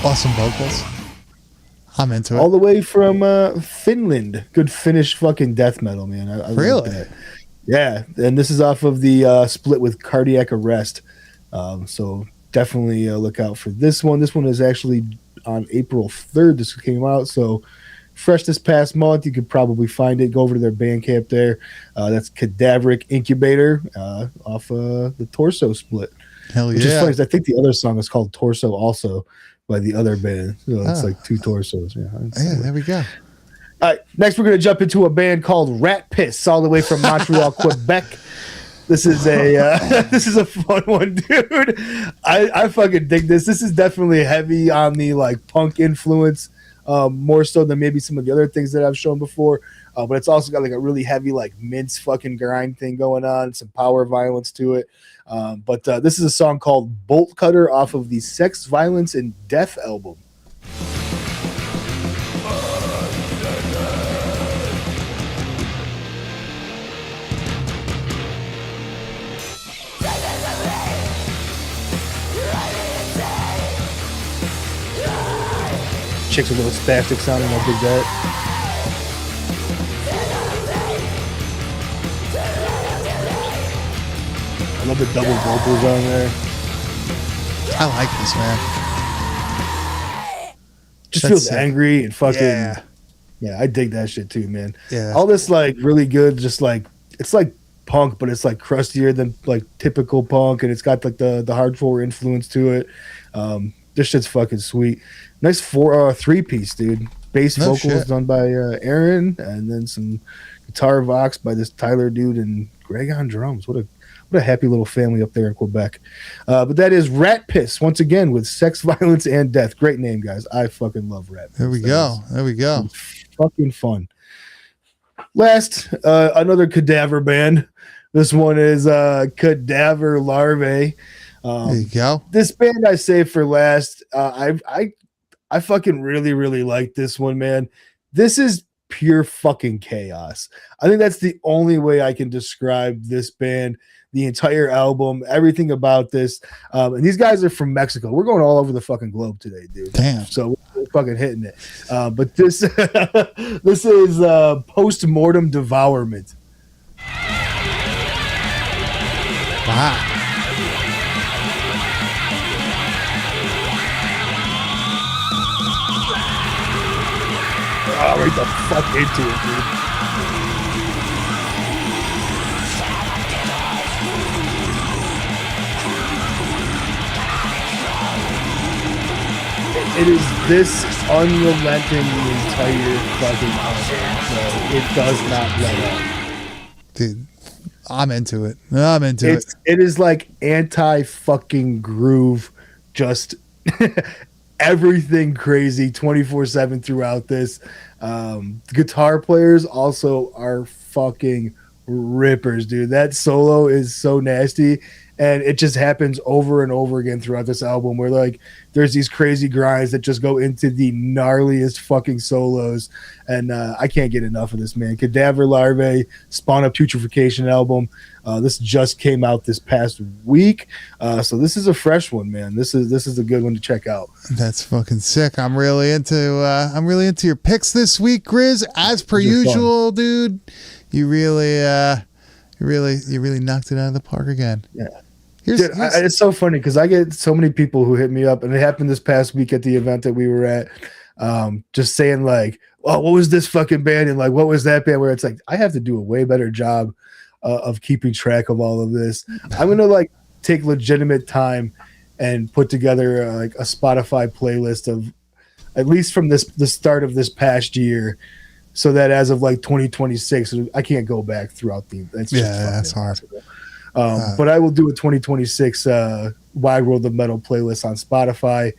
Awesome vocals. I'm into it. All the way from Finland. Good Finnish fucking death metal, man. I really? Like that. Yeah, and this is off of the split with Cardiac Arrest. So definitely look out for this one. This one is actually on April 3rd. This came out, so fresh this past month. You could probably find it. Go over to their Bandcamp there. That's Cadaveric Incubator off the Torso split. Hell yeah. Which is funny, 'cause I think the other song is called Torso also by the other band. So it's like two torsos. Yeah, there we go. All right, next we're going to jump into a band called Rat Piss, all the way from Montreal, Quebec. This is a fun one, dude. I fucking dig this. This is definitely heavy on the punk influence, more so than maybe some of the other things that I've shown before. But it's also got a really heavy mince fucking grind thing going on, some power violence to it. But this is a song called Bolt Cutter off of the Sex, Violence, and Death album. Chicks with a little spastic sounding, I dig that. I love the double vocals on there. I like this, man. Just feels angry and fucking. Yeah, I dig that shit too, man. Yeah. All this really good, just it's punk, but it's crustier than typical punk, and it's got the hardcore influence to it. This shit's fucking sweet. Nice 3-piece, dude. Bass vocals done by Aaron, and then some guitar vox by this Tyler dude and Greg on drums. What a happy little family up there in Quebec. But that is Rat Piss once again with Sex, Violence, and Death. Great name, guys. I fucking love Rat Piss. There we go. Fucking fun. Last, another cadaver band. This one is Cadaver Larvae. There you go. This band I saved for last. I fucking really like this one, man. This is pure fucking chaos. I think that's the only way I can describe this band, the entire album, everything about this. And these guys are from Mexico. We're going all over the fucking globe today, dude. Damn. So we're fucking hitting it. But this this is Postmortem Devourment. Wow. Oh, right the fuck into it, dude. It is this unrelenting the entire fucking album, so it does not let up. Dude, I'm into it. I'm into it. It is like anti-fucking groove, just everything crazy 24/7 throughout this. Guitar players also are fucking rippers, dude. That solo is so nasty, and it just happens over and over again throughout this album where like there's these crazy grinds that just go into the gnarliest fucking solos, and I can't get enough of this, man. Cadaver Larvae, Spawn of Putrefaction album. This just came out this past week, so this is a fresh one, man. This is a good one to check out. That's fucking sick. I'm really into your picks this week, Grizz. As per usual, dude. You really knocked it out of the park again. Yeah. It's so funny because I get so many people who hit me up, and it happened this past week at the event that we were at, just saying like, "Oh, what was this fucking band?" and like, "What was that band?" Where it's like, I have to do a way better job of keeping track of all of this. I'm gonna like take legitimate time and put together like a Spotify playlist of at least from the start of this past year, so that as of like 2026, I can't go back throughout the. That's hard. But I will do a 2026 Wide World of Metal playlist on Spotify.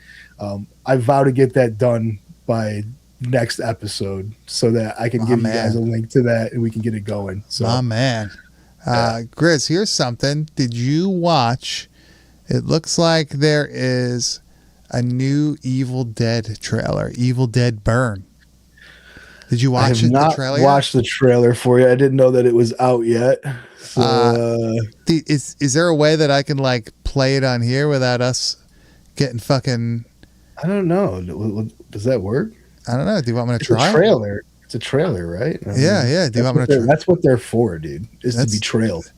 I vow to get that done by next episode so that I can give you guys a link to that and we can get it going. So, my man. Grizz, here's something. Did you watch? It looks like there is a new Evil Dead trailer, Evil Dead Burn. Did you watch the trailer? I have not watched the trailer for you. I didn't know that it was out yet. So, is there a way that I can like play it on here without us getting fucking? I don't know. Does that work? I don't know. Do you want me to try? It's a trailer, right? I mean, yeah. Do you want me to try? That's what they're for, dude. To be trailed.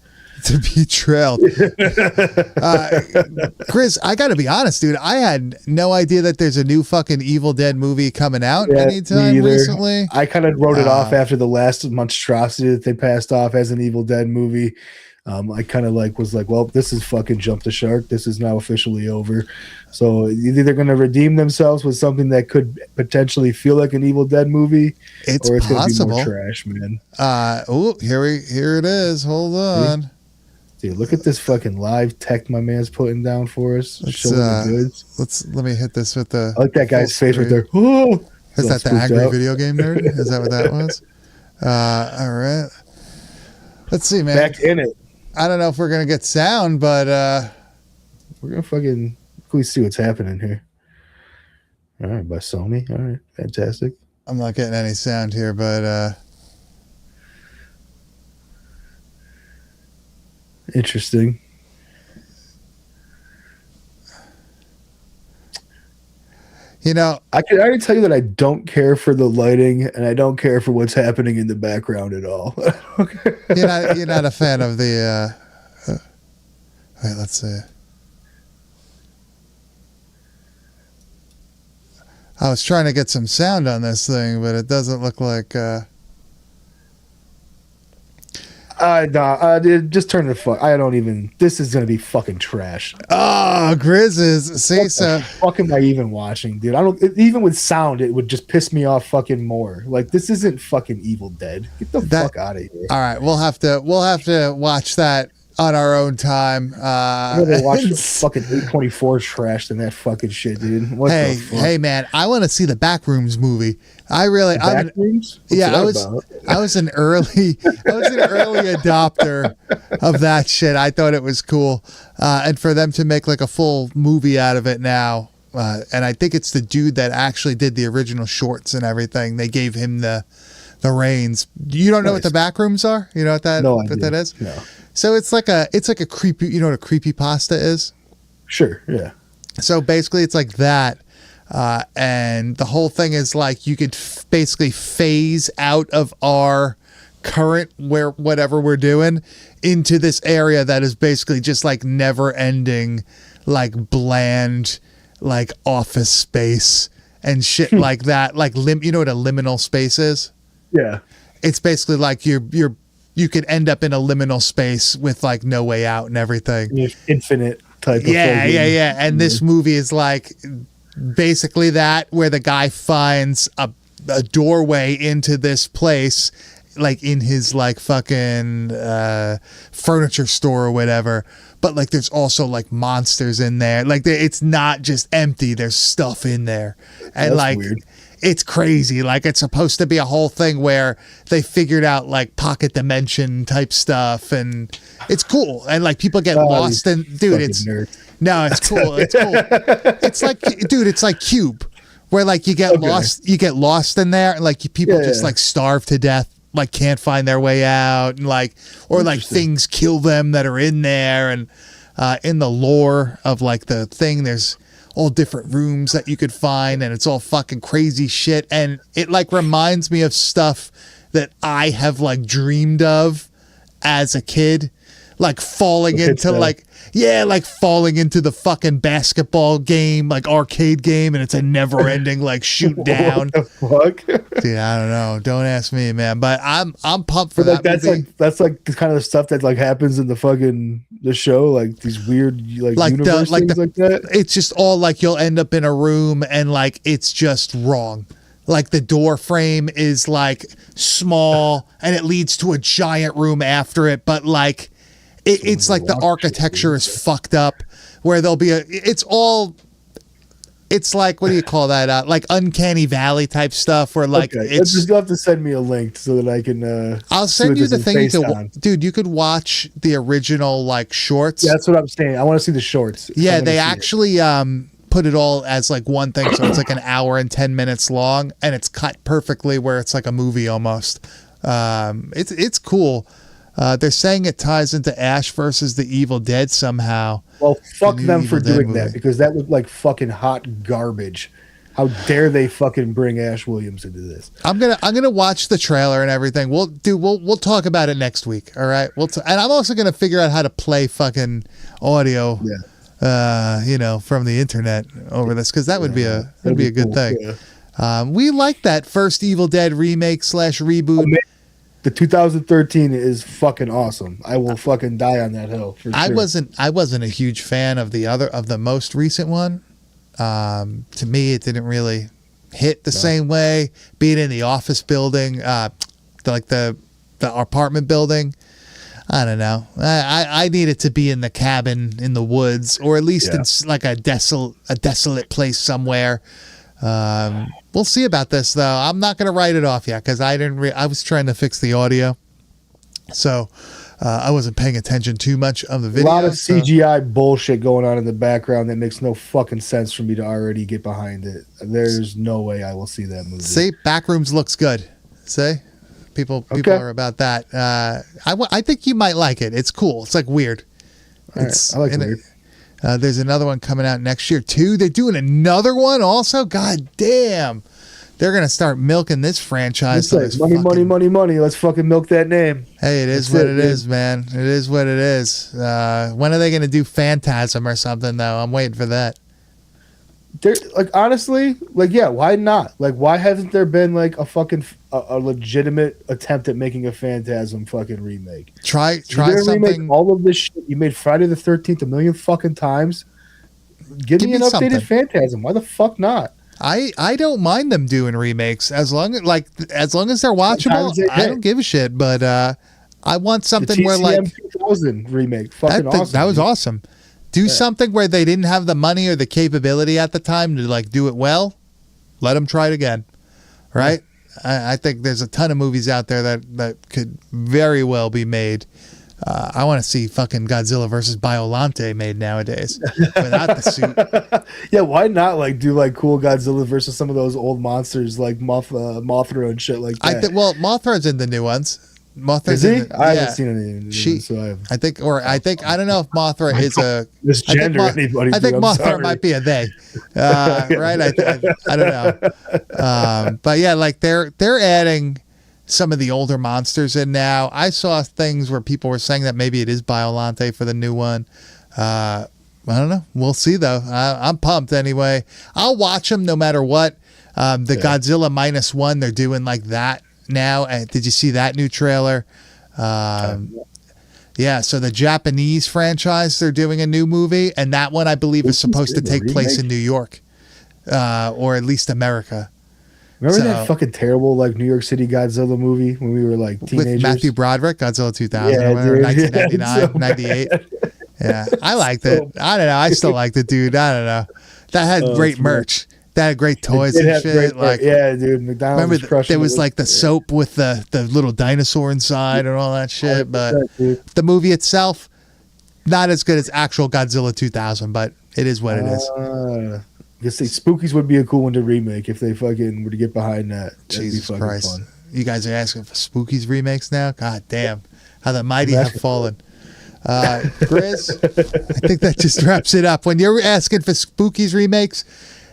To be trailed. Chris, I got to be honest, dude. I had no idea that there's a new fucking Evil Dead movie coming out anytime recently. I kind of wrote it off after the last monstrosity that they passed off as an Evil Dead movie. I kind of was like, well, this is fucking jump the shark. This is now officially over. So either they're going to redeem themselves with something that could potentially feel like an Evil Dead movie, or it's possible. Going to be more trash, man. Here it is. Hold on. Dude, look at this fucking live tech my man's putting down for us. Showing the goods. Let me hit this with the. I like that guy's face right there. Oh, is that the angry video game nerd? Is that what that was? All right. Let's see, man. Back in it. I don't know if we're gonna get sound, but we're gonna fucking see what's happening here. All right, by Sony. All right, fantastic. I'm not getting any sound here, but interesting. You know, I can already tell you that I don't care for the lighting and I don't care for what's happening in the background at all. You're not a fan of the wait, let's see. I was trying to get some sound on this thing, but it doesn't look like dude, just turn the fuck. I don't even. This is gonna be fucking trash. Oh, Grizz say so. Fuck am I even watching, dude? I don't. Even with sound, it would just piss me off fucking more. Like this isn't fucking Evil Dead. Get the fuck out of here. All right, we'll have to watch that on our own time. I'd rather watch the fucking A24 trash than that fucking shit, dude. What the fuck? Hey, man, I want to see the Backrooms movie. I was an early adopter of that shit. I thought it was cool, and for them to make like a full movie out of it now, and I think it's the dude that actually did the original shorts and everything. They gave him the reins. You don't know what the Backrooms are? You know what that is? No. So it's like a creepy. You know what a creepypasta is? Sure. Yeah. So basically, it's like that. And the whole thing is like you could basically phase out of our current whatever we're doing into this area that is basically just like never ending, like bland, like office space and shit like that. Like you know what a liminal space is? Yeah. It's basically like you could end up in a liminal space with like no way out and everything. Infinite type of Yeah. And this movie is like basically that, where the guy finds a doorway into this place, like in his like fucking furniture store or whatever, but like there's also like monsters in there. Like it's not just empty, there's stuff in there. And that's like weird. It's crazy. Like it's supposed to be a whole thing where they figured out like pocket dimension type stuff, and it's cool. And like people get lost, and dude, it's nerds. No, it's cool. It's cool. It's like, dude, it's like Cube, where like you get lost in there, and like people just like starve to death, like can't find their way out, and like, or like things kill them that are in there. And in the lore of like the thing, there's all different rooms that you could find, and it's all fucking crazy shit. And it like reminds me of stuff that I have like dreamed of as a kid, like falling into like falling into the fucking basketball game, like arcade game, and it's a never ending like shoot down. What the fuck? Dude, I don't know. Don't ask me, man. But I'm pumped for that. That's like the kind of stuff that like happens in the show, like these weird like universe things like that. It's just all like you'll end up in a room and like it's just wrong. Like the door frame is like small and it leads to a giant room after it, but like it's like the architecture is fucked up, where there'll be it's like, what do you call that? Like Uncanny Valley type stuff, where like it's just, you'll have to send me a link so that I can. I'll send you the thing dude. You could watch the original like shorts. Yeah, that's what I'm saying. I want to see the shorts. Yeah, they actually put it all as like one thing, so it's like an hour and 10 minutes long, and it's cut perfectly where it's like a movie almost. It's cool. They're saying it ties into Ash versus the Evil Dead somehow. Well, fuck them for doing that, because that looked like fucking hot garbage. How dare they fucking bring Ash Williams into this? I'm gonna watch the trailer and everything. We'll talk about it next week. All right. And I'm also gonna figure out how to play fucking audio. Yeah. From the internet over this, because that would be a good cool thing. Yeah. We like that first Evil Dead remake / reboot. Oh, the 2013 is fucking awesome. I will fucking die on that hill. For sure. I wasn't a huge fan of the most recent one. To me, it didn't really hit the same way. Being in the office building, like the apartment building, I don't know. I needed to be in the cabin in the woods, or at least in like a desolate place somewhere. We'll see about this though. I'm not going to write it off yet, because I was trying to fix the audio, so I wasn't paying attention too much of the video. A lot of CGI bullshit going on in the background that makes no fucking sense for me to already get behind it. There's no way I will see that movie. See, Backrooms looks good. See, people are about that. I think you might like it. It's cool. It's like weird. Right. I like weird. There's another one coming out next year too. They're doing another one also. God damn, they're gonna start milking this franchise. Money. Let's fucking milk that name. Hey, it is what it is, man. It is what it is. When are they gonna do Phantasm or something though? I'm waiting for that. They're like, honestly, like, yeah, why not? Like, why hasn't there been like a fucking a legitimate attempt at making a Phantasm fucking remake? Try something. Remake all of this shit. You made Friday the 13th a million fucking times. Give me an updated Phantasm. Why the fuck not? I don't mind them doing remakes as long as they're watchable. I don't give a shit. But I want The something where like TCM 2000 remake, fucking awesome. that was dude. awesome. Do something where they didn't have the money or the capability at the time to like do it well. Let them try it again, right? I think there's a ton of movies out there that could very well be made. I want to see fucking Godzilla versus Biollante made nowadays without the suit. Yeah, why not like do like cool Godzilla versus some of those old monsters like Mothra and shit like that? I think. Well, Mothra's in the new ones. Mothra's Is he? in the, I yeah. haven't seen any. Of them, She, so I have I don't know if Mothra is a misgender anybody. I think dude, I'm Mothra sorry. might be a they, right? I don't know, but yeah, like they're adding some of the older monsters in now. I saw things where people were saying that maybe it is Biollante for the new one. I don't know. We'll see though. I'm pumped anyway. I'll watch them no matter what. Godzilla -1, they're doing like that now. Did you see that new trailer? Yeah, so the Japanese franchise, they're doing a new movie, and that one I believe is supposed to take place in New York, or at least America. Remember that fucking terrible like New York City Godzilla movie when we were like teenagers? With Matthew Broderick, Godzilla 2000, Yeah, or whatever, dude. 1999, So 98. Yeah, I liked it. I don't know. I still liked it, dude. I don't know. That had great merch. That had great toys It did and have shit. great- Like, yeah, dude. McDonald's remember was crushing there it was with- like the soap with the little dinosaur inside and all that shit. But 100%, dude. the movie itself, not as good as actual Godzilla 2000, but it is what it is. I guess Spookies would be a cool one to remake if they fucking were to get behind that. That'd Jesus be fucking Christ. fun. You guys are asking for Spookies remakes now? God damn. How the mighty I'm have asking fallen. Grizz, I think that just wraps it up. When you're asking for Spookies remakes,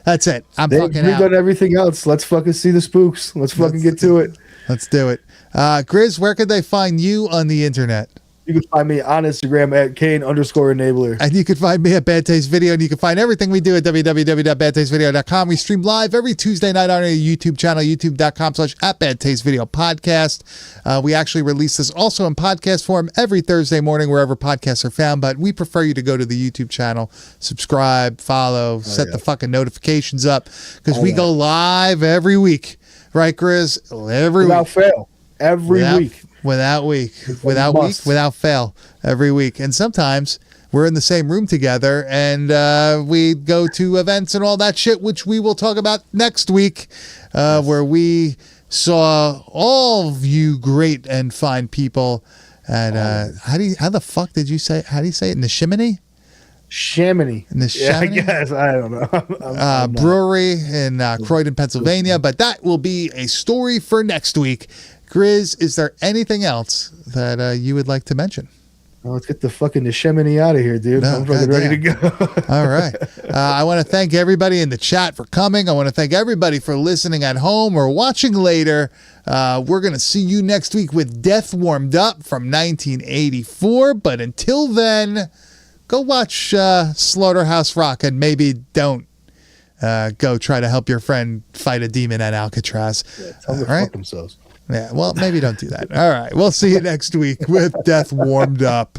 that's it. I'm They've fucking redone out. everything else. Let's fucking see the spooks. Let's fucking get to it. Let's do it. Grizz, where could they find you on the internet? You can find me on Instagram at Kane_enabler. And you can find me at Bad Taste Video, and you can find everything we do at www.badtastevideo.com. We stream live every Tuesday night on our YouTube channel, youtube.com/@badtastevideopodcast. We actually release this also in podcast form every Thursday morning, wherever podcasts are found, but we prefer you to go to the YouTube channel, subscribe, follow, set the fucking notifications up, because we go live every week. Right, Grizz? Every Without week. fail. Every week. Without fail, every week. And sometimes we're in the same room together, and we go to events and all that shit, which we will talk about next week, where we saw all of you great and fine people. And how do you say it? Nishimini? Chamonix. Yeah, I guess. I don't know. I'm not- Brewery in Croydon, Pennsylvania. But that will be a story for next week. Grizz, is there anything else that you would like to mention? Oh, let's get the fucking Chamonix out of here, dude. No, I'm fucking ready to goddamn. go. All right. I want to thank everybody in the chat for coming. I want to thank everybody for listening at home or watching later. We're going to see you next week with Death Warmed Up from 1984. But until then, go watch Slaughterhouse Rock, and maybe don't go try to help your friend fight a demon at Alcatraz. Yeah, tell them to All right? fuck themselves. Yeah, well, maybe don't do that. All right. We'll see you next week with Death Warmed Up.